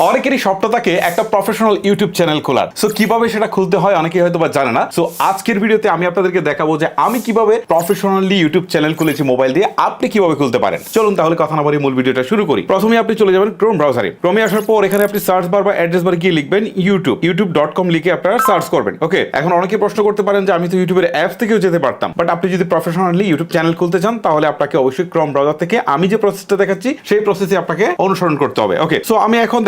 অনেকেরই স্বপ্ন থাকে একটা প্রফেশনাল ইউটিউব চ্যানেল খোলার। সো কিভাবে সেটা খুলতে হয় অনেকেই হয়তো বা জানে না। সো আজকের ভিডিওতে আমি আপনাদেরকে দেখাবো যে আমি কিভাবে প্রফেশনালি ইউটিউব চ্যানেল খুলেছি মোবাইল দিয়ে, আপনি কিভাবে খুলতে পারেন। চলুন তাহলে কথা না বলে মূল ভিডিওটা শুরু করি। প্রথমে আপনি চলে যাবেন ক্রোম ব্রাউজারে। ক্রোমে আসার পর এখানে আপনি সার্চ বার বা অ্যাড্রেস বারে গিয়ে লিখবেন youtube.com লিখে আপনারা সার্চ করবেন। ওকে, এখন অনেকে প্রশ্ন করতে পারেন যে আমি তো ইউটিউবের অ্যাপ থেকেও যেতে পারতাম, বাট আপনি যদি প্রফেশনালি ইউটিউব চ্যানেল খুলতে চান তাহলে আপনাকে অবশ্যই ক্রোম ব্রাউজার থেকে আমি যে প্রসেসটা দেখাচ্ছি সেই প্রসেসে আপনাকে অনুসরণ করতে হবে। ওকে, সো আমি এখন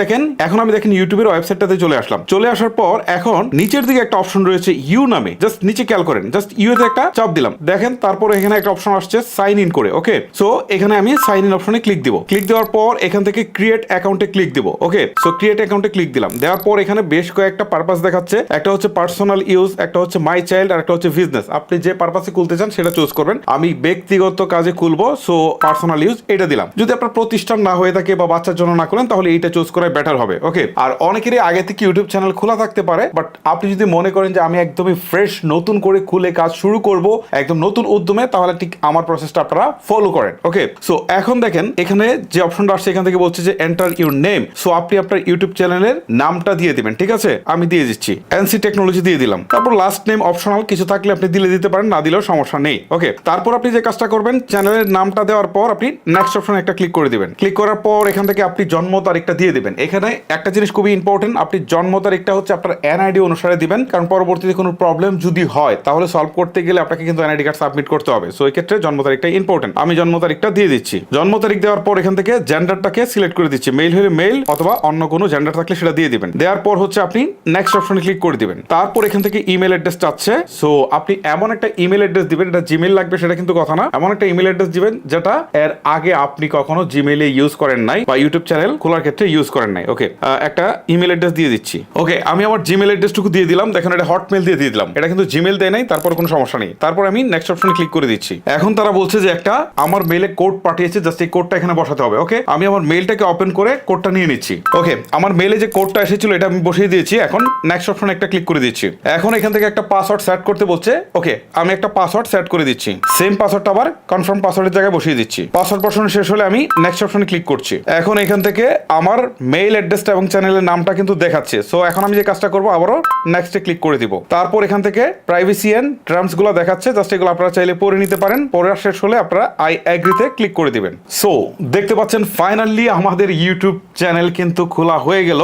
আমি দেখেন ইউটিউবের ওয়েবসাইটটাতে চলে আসলাম। চলে আসার পর এখন নিচের দিকে একটা অপশন রয়েছে ইউ নামে, জাস্ট নিচে খেয়াল করেন, জাস্ট ইউতে একটা চাপ দিলাম, দেখেন তারপর এখানে একটা অপশন আসছে সাইন ইন করে। ওকে, সো এখানে আমি সাইন ইন অপশনে ক্লিক দিব। ক্লিক দেওয়ার পর এখান থেকে ক্রিয়েট অ্যাকাউন্টে ক্লিক দিব। ওকে, সো ক্রিয়েট অ্যাকাউন্টে ক্লিক দিলাম। দেওয়ার পর এখানে বেশ কয়েকটা পারপাস দেখাচ্ছে, একটা হচ্ছে পার্সোনাল ইউজ, একটা হচ্ছে মাই চাইল্ড, আর একটা হচ্ছে বিজনেস। আপনি যে পারপাসে খুলতে চান সেটা চুজ করবেন। আমি ব্যক্তিগত কাজে খুলবো, সো পার্সোনাল ইউজ এটা দিলাম। যদি আপনার প্রতিষ্ঠান না হয়ে থাকে বা বাচ্চার জন্য না করেন তাহলে এইটা চুজ করাই বেটার হবে। ওকে, আর অনেকেরই আগে থেকে ইউটিউব চ্যানেল খোলা থাকতে পারে, বাট আপনি যদি মনে করেন যে আমি একদমই ফ্রেশ নতুন করে খুলে কাজ শুরু করব একদম নতুন উদ্যমে, তাহলে ঠিক আমার প্রসেসটা আপনারা ফলো করেন। ওকে, সো এখন দেখেন এখানে যে অপশনটা আসছে এখান থেকে বলছে যে এন্টার ইউর নেম। সো আপনি আপনার ইউটিউব চ্যানেলের নামটা দিয়ে দিবেন। ঠিক আছে, আমি দিয়ে দিচ্ছি এনসি টেকনোলজি দিয়ে দিলাম। তারপর লাস্ট নেম অপশনাল, কিছু থাকলে আপনি দিতে পারেন, না দিলেও সমস্যা নেই। ওকে, তারপর আপনি যে কাজটা করবেন, চ্যানেলের নামটা দেওয়ার পর আপনি নেক্সট অপশনে একটা ক্লিক করে দিবেন। ক্লিক করার পর এখান থেকে আপনি জন্ম তারিখটা দিয়ে দিবেন। এখানে একটা জিনিস খুবই ইম্পর্টেন্ট, আপনি জন্ম তারিখটা হচ্ছে আপনার এনআইডি অনুসারে দিবেন, কারণ পরবর্তীতে কোনো প্রবলেম যদি হয় তাহলে সলভ করতে গেলে আপনাকে কিন্তু এনআইডি কার্ড সাবমিট করতে হবে। সো এই ক্ষেত্রে জন্ম তারিখটা ইম্পর্টেন্ট। আমি জন্ম তারিখটা দিয়ে দিচ্ছি। জন্ম তারিখ দেওয়ার পর এখান থেকে জেন্ডারটাকে সিলেক্ট করে দিচ্ছি। মেল হলে মেল অথবা অন্য কোনো জেন্ডার থাকলে সেটা দিয়ে দিবেন। দেওয়ার পর হচ্ছে আপনি নেক্সট অপশনে ক্লিক করে দিবেন। তারপর এখান থেকে ইমেল অ্যাড্রেস চাচ্ছে। সো আপনি এমন একটা ইমেল অ্যাড্রেস দিবেন, এটা জিমেল লাগবে সেটা কিন্তু কথা না, এমন একটা ইমেল অ্যাড্রেস দিবেন যেটা এর আগে আপনি কখনো জিমেইলে ইউজ করেন নাই বা ইউটিউব চ্যানেল খোলার ক্ষেত্রে ইউজ করেন নাই। ওকে, একটা ইমেল অ্যাড্রেস দিয়ে দিচ্ছি। ওকে, আমি আমার জিমেল অ্যাড্রেসটুকু দিয়ে দিলাম। দেখেন এটা হটমেল দিয়ে দিলাম, এটা কিন্তু জিমেল দেয় নাই, তারপর কোনো সমস্যা নেই। তারপর আমি নেক্সট অপশনে ক্লিক করে দিচ্ছি। এখন তারা বলছে যে একটা আমার মেইলে কোড পাঠিয়েছে, জাস্ট এই কোডটা এখানে বসাতে হবে। ওকে, আমি আমার মেইলটাকে ওপেন করে কোডটা নিয়ে নিচ্ছি। ওকে, আমার মেইলে যে কোডটা এসেছিল এটা আমি বসিয়ে দিয়েছি। এখন নেক্সট অপশনে একটা ক্লিক করে দিচ্ছি। এখন এখান থেকে একটা পাসওয়ার্ড সেট করতে বলছে। ওকে, আমি একটা পাসওয়ার্ড সেট করে দিচ্ছি। সেম পাসওয়ার্ডটা আবার কনফার্ম পাসওয়ার্ডের জায়গায় বসিয়ে দিচ্ছি। পাসওয়ার্ড বসানো শেষ হলে আমি নেক্সট অপশনে ক্লিক করছি। এখন এখান থেকে আমার মেইল অ্যাড্রেসটা এবং চ্যানেলের নামটা কিন্তু দেখাচ্ছে। সো এখন আমি যে কাজটা করবো আবারও নেক্সটে ক্লিক করে দিব। তারপর এখান থেকে প্রাইভেসি এন্ড টার্মস গুলো দেখাচ্ছে, জাস্ট এগুলো আপনারা চাইলে পড়ে নিতে পারেন। পড়ে শেষ হলে আপনারা আই এগ্রিতে ক্লিক করে দিবেন। সো দেখতে পাচ্ছেন ফাইনালি আমাদের ইউটিউব চ্যানেল কিন্তু খোলা হয়ে গেল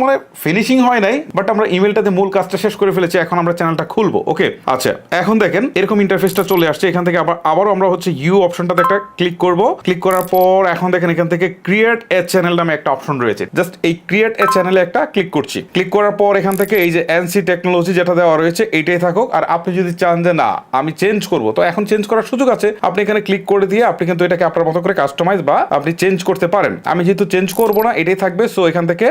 মানে ফিনিশিং হয় নাই, বাট আমরা ইমেলটাতে মূল কাজটা শেষ করে ফেলেছি। এখন আমরা চ্যানেলটা খুলবো। ওকে, আচ্ছা এখন দেখেন এরকম ইন্টারফেসটা চলে আসছে। এখান থেকে আবারও আমরা হচ্ছে ইউ অপশনটাতে একটা ক্লিক করব। ক্লিক করার পর এখন দেখেন এখান থেকে ক্রিয়েট এ চ্যানেল নামে একটা অপশন রয়েছে, জাস্ট এই ক্রিয়েট এ চ্যানেলে একটা ক্লিক করছি। ক্লিক করার পর এখান থেকে এই যে এনসি টেকনোলজি যেটা দেওয়া রয়েছে এইটাই থাকুক। আর আপনি যদি চান যে না আমি চেঞ্জ করব, তো এখন চেঞ্জ করার সুযোগ আছে। আপনি এখানে ক্লিক করে দিয়ে আপনি কিন্তু এটাকে আপনার মতো করে কাস্টমাইজ বা আপনি চেঞ্জ করতে পারেন। আমি যেহেতু চেঞ্জ করব না, এটাই থাকবে। সো এখান থেকে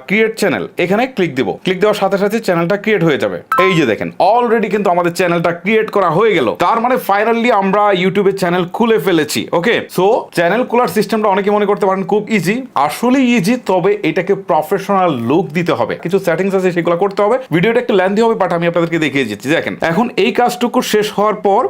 ক্রিয়েট চ্যানেল এখানে ক্লিক দিব। ক্লিক দেওয়ার সাথে সাথে চ্যানেলটা ক্রিয়েট হয়ে যাবে। এই যে দেখেন অলরেডি কিন্তু আমাদের চ্যানেলটা ক্রিয়েট করা হয়ে গেল। তার মানে ফাইনালি আমরা ইউটিউবে চ্যানেল খুলে ফেলেছি। ওকে, সো চ্যানেল খোলার সিস্টেমটা অনেকে মনে করতে পারেন খুব ইজি, আসলে ইজি, তবে এটাকে প্রফেশনাল লুক দিতে হবে। কিছু সেটিংস আছে সেগুলো করতে হবে। ভিডিওটা একটু লেন্থি হবে, বাট আমি আপনাদেরকে দেখিয়ে দিচ্ছি। দেখেন এখন এই কাজটুকু শেষ হওয়ার পর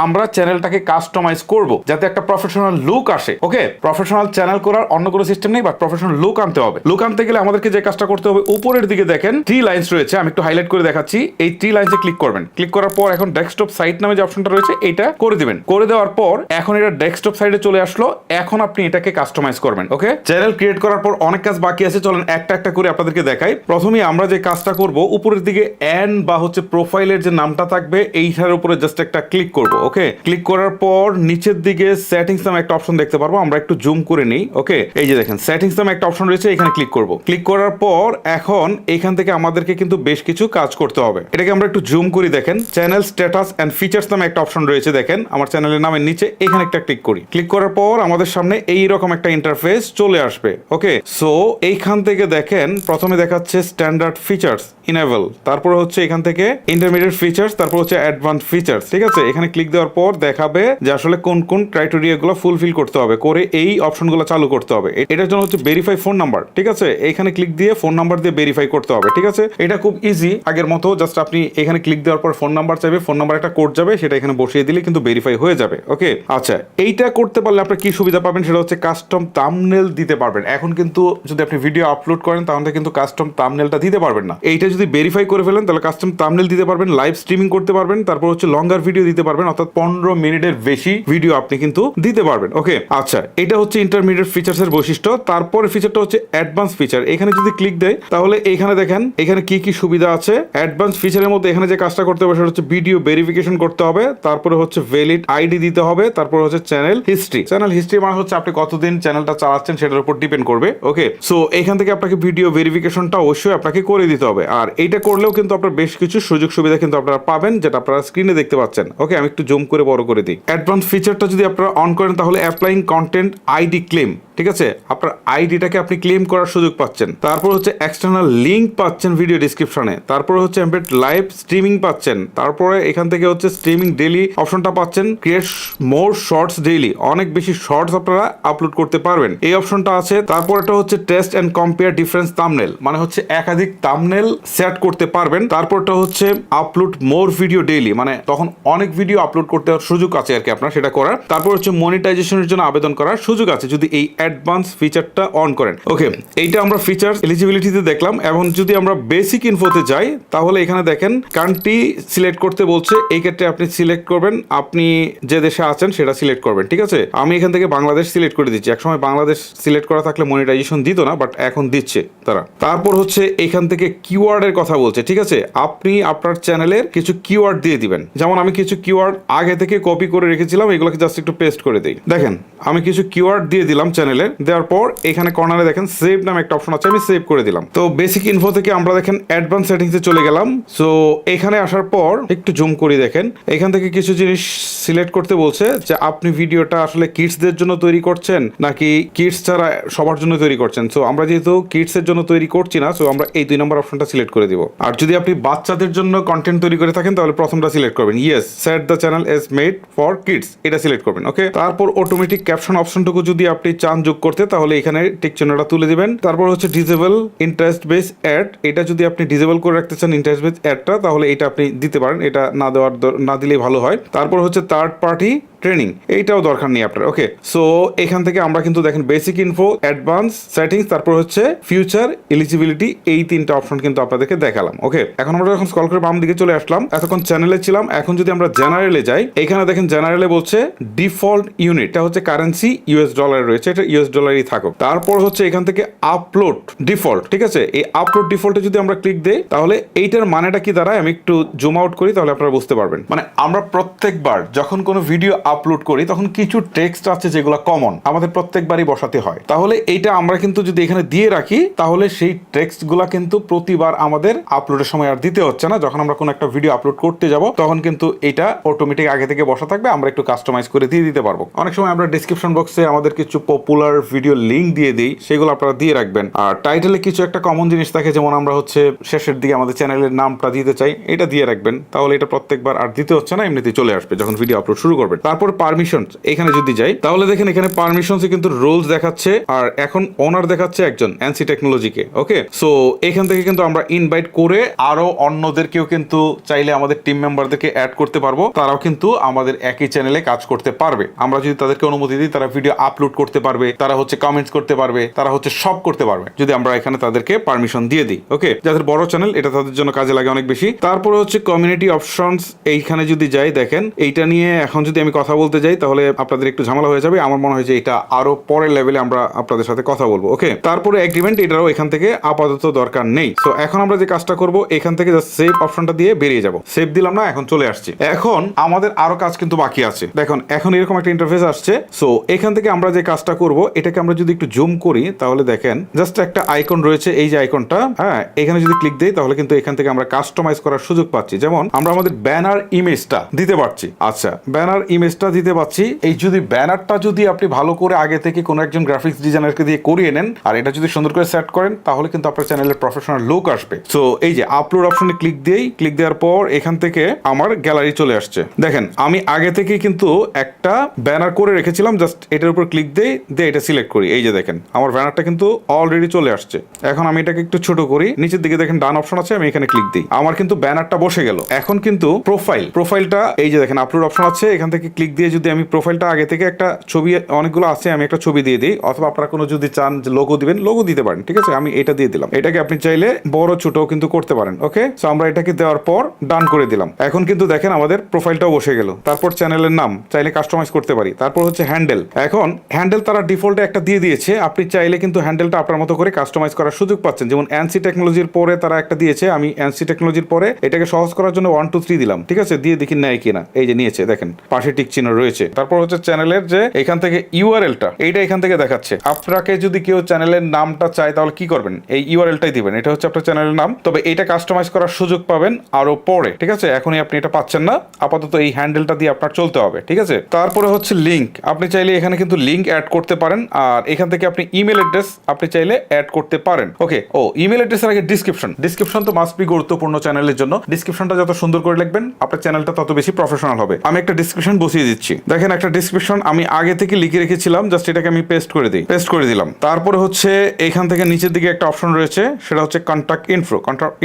আমরা চ্যানেলটাকে কাস্টমাইজ করব যাতে একটা প্রফেশনাল লুক আসে। ওকে, প্রফেশনাল চ্যানেল করার অন্য কোনো সিস্টেম নেই, বাট প্রফেশনাল লুক আনতে হবে। লুক আনতে গেলে আমাদেরকে যে কাজটা করতে হবে, উপরের দিকে দেখেন থ্রি লাইন্স রয়েছে, আমি একটু হাইলাইট করে দেখাচ্ছি। এই থ্রি লাইন্সে ক্লিক করবেন। ক্লিক করার পর এখন ডেস্কটপ সাইট নামে যে অপশনটা রয়েছে এটা করে দিবেন। করে দেওয়ার পর এখন এটা ডেস্কটপ সাইডে চলে আসলো। এখন আপনি এটাকে কাস্টমাইজ করবেন। ওকে, চ্যানেল ক্রিয়েট করার পর অনেক কাজ বাকি আছে, চলেন একটা একটা করে আপনাদেরকে দেখাই। প্রথমে আমরা যে কাজটা করব, উপরের দিকে এন বা হচ্ছে প্রোফাইলের যে নামটা থাকবে এইটার উপরে জাস্ট একটা ক্লিক করব। ওকে, ক্লিক করার পর নিচের দিকে সেটিংস নামে একটা অপশন দেখতে পারবো, আমরা একটু জুম করে নিই। ওকে, এই যে দেখেন সেটিংস নামে একটা অপশন রয়েছে, এখানে ক্লিক করব। ক্লিক করার পর এখন এখান থেকে আমাদেরকে কিন্তু বেশ কিছু কাজ করতে হবে। এটাকে আমরা একটু জুম করি। দেখেন চ্যানেল স্ট্যাটাস এন্ড ফিচার্স নামে একটা অপশন রয়েছে, দেখেন আমার চ্যানেলের নামের নিচে এখানে একটা ক্লিক করি। ক্লিক করার পর আমাদের সামনে এইরকম একটা ইন্টারফেস চলে আসবে। ওকে, সো এইখান থেকে দেখেন প্রথমে দেখাচ্ছে স্ট্যান্ডার্ড ফিচার্স ইনেবল, তারপর হচ্ছে এখান থেকে ইন্টারমিডিয়েট ফিচার্স, তারপর হচ্ছে অ্যাডভান্স ফিচার্স। ঠিক আছে, এখানে ক্লিক দেওয়ার পর দেখাবে যে আসলে কোন কোন ক্রাইটেরিয়া গুলো ফুলফিল করতে হবে, করে এই অপশনগুলো চালু করতে হবে। এটার জন্য হচ্ছে ভেরিফাই ফোন নাম্বার। ঠিক আছে, এখানে ক্লিক দিয়ে ফোন নাম্বার দিয়ে ভেরিফাই করতে হবে। ঠিক আছে, এটা খুব ইজি আগের মতো, জাস্ট আপনি এখানে ক্লিক দেওয়ার পর ফোন নাম্বার চাইবে, ফোন নাম্বার একটা কোড যাবে, সেটা এখানে বসিয়ে দিলে কিন্তু ভেরিফাই হয়ে যাবে। ওকে, আচ্ছা এইটা করতে পারলে আপনার কি সুবিধা পাবেন সেটা হচ্ছে কাস্টম থাম্বনেল দিতে পারবেন। এখন কিন্তু যদি আপনি ভিডিও আপলোড করেন তাহলে কিন্তু কাস্টম থাম্বনেলটা দিতে পারবেন না। এইটা যদি ভেরিফাই করে ফেলেন তাহলে কাস্টম থাম্বনেল দিতে পারবেন, লাইভ স্ট্রিমিং করতে পারবেন, তারপর হচ্ছে লঙ্গার ভিডিও দিতে পারবেন, অর্থাৎ 15 মিনিটের বেশি ভিডিও আপনি কিন্তু দিতে পারবেন। ওকে, আচ্ছা, এটা হচ্ছে ইন্টারমিডিয়েট ফিচার্স এর বৈশিষ্ট্য। তারপরে ফিচারটা হচ্ছে অ্যাডভান্স ফিচার। এখানে যদি ক্লিক দেয় তাহলে এখানে দেখেন এখানে কি কি সুবিধা আছে। অ্যাডভান্স ফিচারের মধ্যে এখানে যে কাজটা করতে হবে সেটা হচ্ছে ভিডিও ভেরিফিকেশন করতে হবে, তারপরে হচ্ছে ভ্যালিড আইডি দিতে হবে, তারপর হচ্ছে চ্যানেল হিস্ট্রি। চ্যানেল হিস্ট্রি মানে হচ্ছে আপনি কতদিন চ্যানেলটা চালাচ্ছেন সেটার উপর ডিপেন্ড করবে। ওকে, সো এখান থেকে আপনাকে ভিডিও ভেরিফিকেশনটা অবশ্যই আপনাকে করে দিতে হবে। আর এইটা করলেও কিন্তু আপনার বেশ কিছু সুযোগ সুবিধা কিন্তু আপনারা পাবেন, যেটা আপনারা স্ক্রিনে দেখতে পাচ্ছেন। ওকে, আমি একটু জুম করে বড় করে দিই। অ্যাডভান্স ফিচারটা যদি আপনারা অন করেন তাহলে অ্যাপ্লাইং কন্টেন্ট আইডি ক্লেম, ঠিক আছে, আপনার আইডিটাকে আপনি ক্লেম করার সুযোগ পাচ্ছেন। তারপর হচ্ছে এক্সটার্নাল লিঙ্ক পাচ্ছেন ভিডিও ডিসক্রিপশনে, তারপর হচ্ছে এমবেড লাইভ স্ট্রিমিং পাচ্ছেন, তারপরে এখান থেকে হচ্ছে স্ট্রিমিং ডেইলি অপশনটা পাচ্ছেন, ক্রিয়েট মোর শর্টস ডেইলি, অনেক বেশি শর্টস আপনারা আপলোড করতে পারবেন, এই অপশনটা আছে। তারপর এটা হচ্ছে test and compare difference thumbnail, মানে হচ্ছে একাধিক থাম্বনেল সেট করতে পারবেন। তারপরটা হচ্ছে আপলোড মোর ভিডিও ডেইলি, মানে তখন অনেক ভিডিও আপলোড করতে সুযোগ আছে আর কি আপনার সেটা করার। তারপর হচ্ছে মনিটাইজেশনের জন্য আবেদন করার সুযোগ আছে যদি এই অ্যাডভান্স ফিচারটা অন করেন। ওকে, এইটা আমরা ফিচার এলিজিবিলিটিতে দেখলাম। এখন যদি আমরা বেসিক ইনফোতে যাই তাহলে এখানে দেখেন কান্ট্রি সিলেক্ট করতে বলছে। এই ক্ষেত্রে আপনি সিলেক্ট করবেন আপনি যে দেশে আছেন সেটা সিলেক্ট করবেন, ঠিক আছে। আমি এখান থেকে বাংলাদেশ সিলেক্ট করে দিচ্ছি। একসময় বাংলাদেশ সিলেক্ট করা থাকলে মনিটাইজেশন দিত না, বাট এখন দিচ্ছে তারা। তারপর হচ্ছে এখান থেকে কিওয়ার্ডের কথা বলছে, ঠিক আছে। আপনি আপনার চ্যানেলের কিছু কিওয়ার্ড দিয়ে দিবেন। যেমন আমি কিছু কিওয়ার্ড আগে থেকে কপি করে রেখেছিলাম, এগুলোকে জাস্ট একটু পেস্ট করে দিই। দেখেন আমি কিছু কিওয়ার্ড দিয়ে দিলাম চ্যানেলে, দেওয়ার পর এখানে কর্নারে দেখেন সেভ নামে একটা অপশন আছে, আমি সেভ করে দিলাম। তো বেসিক ইনফো থেকে আমরা দেখেন অ্যাডভান্স সেটিংসে চলে গেলাম। সো এখানে আসার পর একটু জুম করি, দেখেন এখান থেকে কিছু জিনিস সিলেক্ট করতে বলছে যে আপনি ভিডিওটা আসলে কিডসদের জন্য তৈরি করছেন নাকি কিডস ছাড়া সবার জন্য তৈরি করছেন। সো আমরা যেহেতু কিডস এর জন্য তৈরি করছি না, সো আমরা এই 2 নম্বর অপশনটা সিলেক্ট করে দিব। আর যদি আপনি বাচ্চাদের জন্য কন্টেন্ট তৈরি করে থাকেন তাহলে প্রথমটা সিলেক্ট করবেন, yes set the channel as made for kids, এটা সিলেক্ট করবেন। ওকে, তারপর অটোমেটিক ক্যাপশন অপশনটুকু যদি আপনি চান যোগ করতে তাহলে এখানে টিক চিহ্নটা তুলে দিবেন। তারপর হচ্ছে ডিসেবল ইন্টারেস্ট বেস অ্যাড, এটা যদি আপনি ডিসেবল করে রাখতে চান ইন্টারেস্ট বেস অ্যাডটা তাহলে এটা আপনি দিতে পারেন, এটা না দিলেই ভালো হয়। তারপর হচ্ছে থার্ড পার্টি ট্রেনিং, এইটাও দরকার নেই আপনার। ওকে, সো এখান থেকে আমরা কিন্তু দেখেন বেসিক ইনফো, অ্যাডভান্স সেটিংস, তারপর হচ্ছে ফিউচার এলিজিবিলিটি, এই 3টা অপশন কিন্তু আপনাদেরকে দেখালাম। ওকে, এখন আমরা যখন স্ক্রল করে বাম দিকে চলে আসলাম, এতক্ষণ চ্যানেলে ছিলাম। এখন যদি আমরা জেনারেলে যাই, এখানে দেখেন জেনারেলে বলছে ডিফল্ট ইউনিট, এটা হচ্ছে কারেন্সি ইউএস ডলার রয়েছে, এটা ইউএস ডলারই থাকুক। তারপর হচ্ছে এখান থেকে আপলোড ডিফল্ট, ঠিক আছে। এই আপলোড ডিফল্টে যদি আমরা ক্লিক দেই তাহলে এইটার মানেটা কি দাঁড়ায়, আমি একটু জুম আউট করি তাহলে আপনারা বুঝতে পারবেন। মানে আমরা প্রত্যেকবার যখন কোনো ভিডিও আপলোড করি তখন কিছু টেক্সট আছে যেগুলো কমন আমাদের প্রত্যেকবারই বসাতে হয়। তাহলে এইটা আমরা কিন্তু যদি এখানে দিয়ে রাখি তাহলে সেই টেক্সটগুলো কিন্তু প্রতিবার আমাদের আপলোডের সময় আর দিতে হচ্ছে না। যখন আমরা কোনো একটা ভিডিও আপলোড করতে যাব তখন কিন্তু এটা অটোমেটিক আগে থেকে বসা থাকবে, আমরা একটু কাস্টমাইজ করে দিয়ে দিতে পারবো। অনেক সময় আমরা ডেসক্রিপশন বক্সে আমাদের কিছু পপুলার ভিডিও লিঙ্ক দিয়ে দিই, সেগুলো আপনারা দিয়ে রাখবেন। আর টাইটেলে কিছু একটা কমন জিনিস থাকে, যেমন আমরা হচ্ছে শেষের দিকে আমাদের চ্যানেলের নামটা দিতে চাই, এটা দিয়ে রাখবেন। তাহলে এটা প্রত্যেকবার আর দিতে হচ্ছে না, এমনিতেই চলে আসবে যখন ভিডিও আপলোড শুরু করবেন। তারপর পারমিশন, এখানে যদি যাই তাহলে দেখেন এখানে পারমিশনসে কিন্তু রোলস দেখাচ্ছে, আর এখন ওনার দেখাচ্ছে একজন এনসি টেকনোলজিকে। ওকে, সো এখান থেকে কিন্তু আমরা ইনভাইট করে আরো অন্যদেরকেও কিন্তু চাইলে আমাদের টিম মেম্বারদেরকে অ্যাড করতে পারবো, তারাও কিন্তু আমাদের একই চ্যানেলে কাজ করতে পারবে। আমরা যদি তাদেরকে অনুমতি দিই তারা ভিডিও আপলোড করতে পারবে, তারা হচ্ছে কমেন্টস করতে পারবে, তারা হচ্ছে সব করতে পারবে যদি আমরা এখানে তাদেরকে পারমিশন দিয়ে দিই। ওকে, যাদের বড় চ্যানেল এটা তাদের জন্য কাজে লাগে অনেক বেশি। তারপরে হচ্ছে কমিউনিটি অপশনস, এইখানে যদি যাই দেখেন এইটা নিয়ে এখন যদি আমি কথা বলতে যাই তাহলে আপনাদের একটু ঝামেলা হয়ে যাবে। আমার মনে হয় যে এটা আরো পরের লেভেলে আমরা আপনাদের সাথে কথা বলবো। ওকে, তারপরে এগ্রিমেন্ট, এটাও এখান থেকে আপাতত দরকার নেই। সো এখন আমরা যে কাজটা করব এখান থেকে জাস্ট সেভ অপশনটা দিয়ে বেরিয়ে যাব। সেভ দিলাম না, এখন চলে আসছি। এখন আমাদের আরো কাজ কিন্তু বাকি আছে। দেখুন এখন এরকম একটা ইন্টারফেস আসছে। সো এখান থেকে আমরা যে কাজটা করব এটাকে আমরা যদি একটু জুম করি তাহলে দেখেন জাস্ট একটা আইকন রয়েছে, এই যে আইকনটা, হ্যাঁ, এখানে যদি ক্লিক দেই তাহলে কিন্তু এখান থেকে আমরা কাস্টমাইজ করার সুযোগ পাচ্ছি। যেমন আমরা আমাদের ব্যানার ইমেজটা দিতে পারছি। আচ্ছা, ব্যানার ইমেজটা দিতে পাচ্ছি। এই যদি ব্যানারটা যদি আপনি ভালো করে আগে থেকে কোনো একজন গ্রাফিক্স ডিজাইনারকে দিয়ে করিয়ে নেন আর এটা যদি সুন্দর করে সেট করেন তাহলে কিন্তু আপনার চ্যানেলের প্রফেশনাল লুক আসবে। সো এই যে আপলোড অপশনে ক্লিক দিই, ক্লিক দেওয়ার পর এখান থেকে আমার গ্যালারি চলে আসছে। দেখেন আমি আগে থেকে কিন্তু একটা ব্যানার করে রেখেছিলাম, জাস্ট এটার উপর ক্লিক দিয়ে এটা সিলেক্ট করি। এই যে দেখেন আমার ব্যানারটা কিন্তু অলরেডি চলে আসছে। এখন আমি এটাকে একটু ছোট করি, নিচের দিকে দেখেন ডান অপশন আছে, আমি এখানে ক্লিক দিই, আমার কিন্তু ব্যানারটা বসে গেল। এখন কিন্তু প্রোফাইলটা এই যে দেখেন আপলোড অপশন আছে, এখান থেকে ক্লিক ক্লিক দিয়ে যদি আমি প্রোফাইলটা আগে থেকে একটা ছবি অনেকগুলো আছে, আমি একটা ছবি দিয়ে দিই, অথবা আপনারা কোনো যদি চান যে লোগো দিবেন লোগো দিতে পারেন, ঠিক আছে। আমি এটা দিয়ে দিলাম। এটাকে আপনি চাইলে বড় ছোট কিন্তু করতে পারেন। ওকে, সো আমরা এটাকে দেওয়ার পর ডান করে দিলাম। এখন কিন্তু দেখেন আমাদের প্রোফাইলটাও বসে গেল। তারপর চ্যানেলের নাম চাইলে কাস্টমাইজ করতে পারি। তারপর হচ্ছে হ্যান্ডেল। এখন হ্যান্ডেল তারা ডিফল্টে একটা দিয়ে দিয়েছে, আপনি চাইলে কিন্তু হ্যান্ডেলটা আপনার মতো করে কাস্টমাইজ করার সুযোগ পাচ্ছেন। যেমন এনসি টেকনোলজির পরে তারা একটা দিয়েছে, আমি এনসি টেকনোলজির পরে এটাকে সহজ করার জন্য 1 2 3 দিলাম, ঠিক আছে। দিয়ে দেখি নেয় কিনা। এই যে নিয়েছে, দেখেন পাশে টিক চিহ্ন রয়েছে। তারপর হচ্ছে চ্যানেলের যে এখান থেকে ইউআরএলটা, এইটা এখান থেকে দেখাচ্ছে। আপনাকে যদি কেউ চ্যানেলের নামটা চায় তাহলে কি করবেন, এই ইউআরএলটাই দিবেন। এটা হচ্ছে আপনার চ্যানেলের নাম, তবে এটা কাস্টমাইজ করার সুযোগ পাবেন আরো পরে, ঠিক আছে। এখনই আপনি এটা পাচ্ছেন না, আপাতত এই হ্যান্ডেলটা দিয়ে আপনার চলতে হবে, ঠিক আছে। তারপরে হচ্ছে লিংক, আপনি চাইলে এখানে কিন্তু লিংক অ্যাড করতে পারেন, আর এখান থেকে আপনি ইমেল অ্যাড্রেস আপনি চাইলে অ্যাড করতে পারেন। ওকে, ইমেল অ্যাড্রেসের আগে ডিসক্রিপশন তো মাস্ট বি গুরুত্বপূর্ণ চ্যানেলের জন্য। ডিসক্রিপশনটা যত সুন্দর করে লিখবেন আপনার চ্যানেলটা তত বেশি প্রফেশনাল হবে। আমি একটা ডিসক্রিপশন বসিয়ে দিচ্ছি, দেখেন একটা ডিসক্রিপশন আমি আগে থেকে লিখে রেখেছিলাম, জাস্ট এটাকে আমি পেস্ট করে দিলাম। তারপরে হচ্ছে এখান থেকে নিচের দিকে একটা অপশন রয়েছে, সেটা হচ্ছে কন্ট্যাক্ট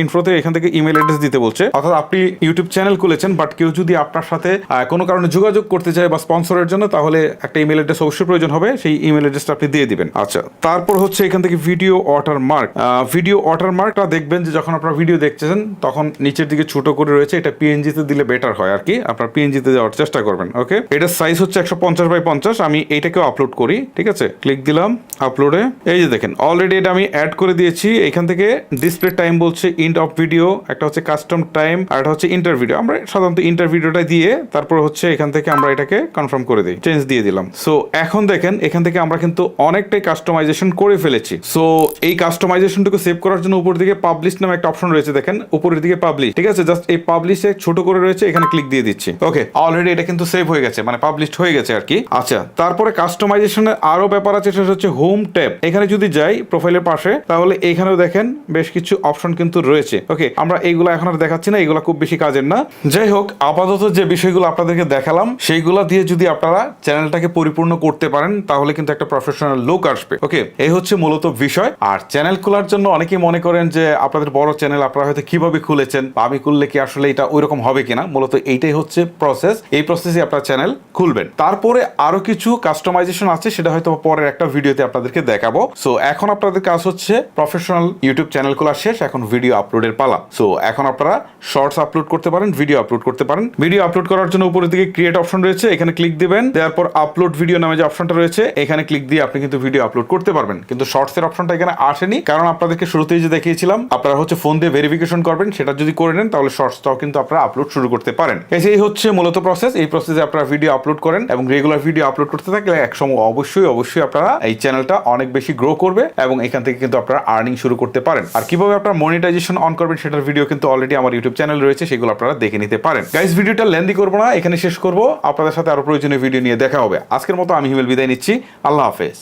ইনফোতে এখান থেকে ইমেল অ্যাড্রেস দিতে বলছে। অর্থাৎ আপনি ইউটিউব চ্যানেল খুলেছেন, বাট কেউ যদি আপনার সাথে কোনো কারণে যোগাযোগ করতে চায় বা স্পন্সরের জন্য, তাহলে একটা ইমেল অ্যাড্রেস অবশ্যই প্রয়োজন হবে, সেই ইমেল অ্যাড্রেসটা আপনি দিয়ে দিবেন। আচ্ছা, তারপর হচ্ছে এখান থেকে ভিডিও ওয়াটারমার্কটা দেখবেন যে যখন আপনারা ভিডিও দেখছেন তখন নিচের দিকে ছোট করে রয়েছে, এটা পিএনজিতে দিলে বেটার হয় আর কি, আপনার পিএনজিতে দেওয়ার চেষ্টা করবেন। ওকে, এটার সাইজ হচ্ছে 150x50। আমি এইটাকেও আপলোড করি, ঠিক আছে। ক্লিক দিলাম আপলোডে। এই যে দেখেন অলরেডি এটা আমি অ্যাড করে দিয়েছি। এখান থেকে ডিসপ্লে টাইম বলছে ইন্ড অফ ভিডিও, একটা হচ্ছে কাস্টম টাইম, আর একটা হচ্ছে ইন্টার ভিডিও। আমরা সাধারণত ইন্টার ভিডিওটা দিয়ে তারপর হচ্ছে এখান থেকে আমরা এটাকে কনফার্ম করে দিই, চেঞ্জ দিয়ে দিলাম। সো এখন দেখেন এখান থেকে আমরা কিন্তু অনেকটাই কাস্টমাইজেশন করে ফেলেছি। সো এই কাস্টমাইজেশনটুকু সেভ করার জন্য উপর দিকে পাবলিশ নামে একটা অপশন রয়েছে, দেখেন উপরের দিকে পাবলিশ, ঠিক আছে। জাস্ট এই পাবলিশে ছোট করে রয়েছে, এখানে ক্লিক দিয়ে দিচ্ছি। ওকে, অলরেডি এটা কিন্তু সেভ হয়ে গেছে, মানে পাবলিশড হয়ে গেছে আর কি। আচ্ছা, তারপরে কাস্টমাইজেশনের আরো ব্যাপার আছে, সেটা হচ্ছে হোম ট্যাব। এখানে যদি যাই প্রোফাইলের পাশে, তাহলে এখানেও দেখেন বেশ কিছু অপশন কিন্তু রয়েছে। ওকে, আমরা এইগুলো এখন আর দেখাচ্ছি না, এগুলো খুব বেশি কাজের না। যাই হোক, আপাতত যে বিষয়গুলো আপনাদেরকে দেখালাম সেইগুলো দিয়ে যদি আপনারা চ্যানেলটাকে পরিপূর্ণ করতে পারেন, তাহলে কিন্তু একটা প্রফেশনাল লুক আসবে। ওকে, এই হচ্ছে মূলত বিষয়। আর চ্যানেল খোলার জন্য অনেকেই মনে করেন যে আপনাদের বড় চ্যানেল আপনারা হয়তো কিভাবে খুলেছেন, বা আমি খুললে কি আসলে এটা ওইরকম হবে কিনা, মূলত এইটাই হচ্ছে প্রসেস। এই প্রসেসে আপনার চ্যানেল খুলবেন। তারপরে আরো কিছু কাস্টমাইজেশন আছে, সেটা হয়তো পরের একটা ভিডিওতে আপনাদেরকে দেখাবো। সো এখন আপনাদের কাজ হচ্ছে প্রফেশনাল ইউটিউব চ্যানেল খোলা শেষ, এখন ভিডিও আপলোডের পালা। সো এখন আপনারা শর্টস আপলোড করতে পারেন, ভিডিও আপলোড করতে পারেন। ভিডিও আপলোড করার জন্য উপরের দিকে ক্রিয়েট অপশন রয়েছে, এখানে ক্লিক দিবেন। দেওয়ার পর আপলোড ভিডিও নামে যে অপশনটা রয়েছে, এখানে ক্লিক দিয়ে আপনি কিন্তু ভিডিও আপলোড করতে পারবেন। কিন্তু শর্টস এর অপশনটা এখানে আসেনি, কারণ আপনাদেরকে শুরুতেই যে দেখিয়েছিলাম আপনারা হচ্ছে ফোন দিয়ে ভেরিফিকেশন করবেন, সেটা যদি করে নেন তাহলে শর্টসটাও কিন্তু আপনারা আপলোড শুরু করতে পারেন। এই হচ্ছে মূলত প্রসেস। এই প্রসেসে আপনারা ভিডিও আপলোড করেন এবং রেগুলার ভিডিও আপলোড করতে থাকলে একসময় অবশ্যই আপনারা এই চ্যানেলটা অনেক বেশি গ্রো করবে এবং এখান থেকে কিন্তু আপনারা আর্নিং শুরু করতে পারেন। আর কিভাবে আপনারা মনিটাইজেশন অন করবেন সেটার ভিডিও কিন্তু অলরেডি আমার ইউটিউব চ্যানেল রয়েছে, সেগুলো আপনারা দেখে নিতে পারেন। গাইস, ভিডিওটা লেন্দি করবো না, এখানে শেষ করবো। আপনাদের সাথে আরো প্রয়োজনীয় ভিডিও নিয়ে দেখা হবে। আজকের মতো আমি হিমেল বিদায় নিচ্ছি। আল্লাহ হাফেজ।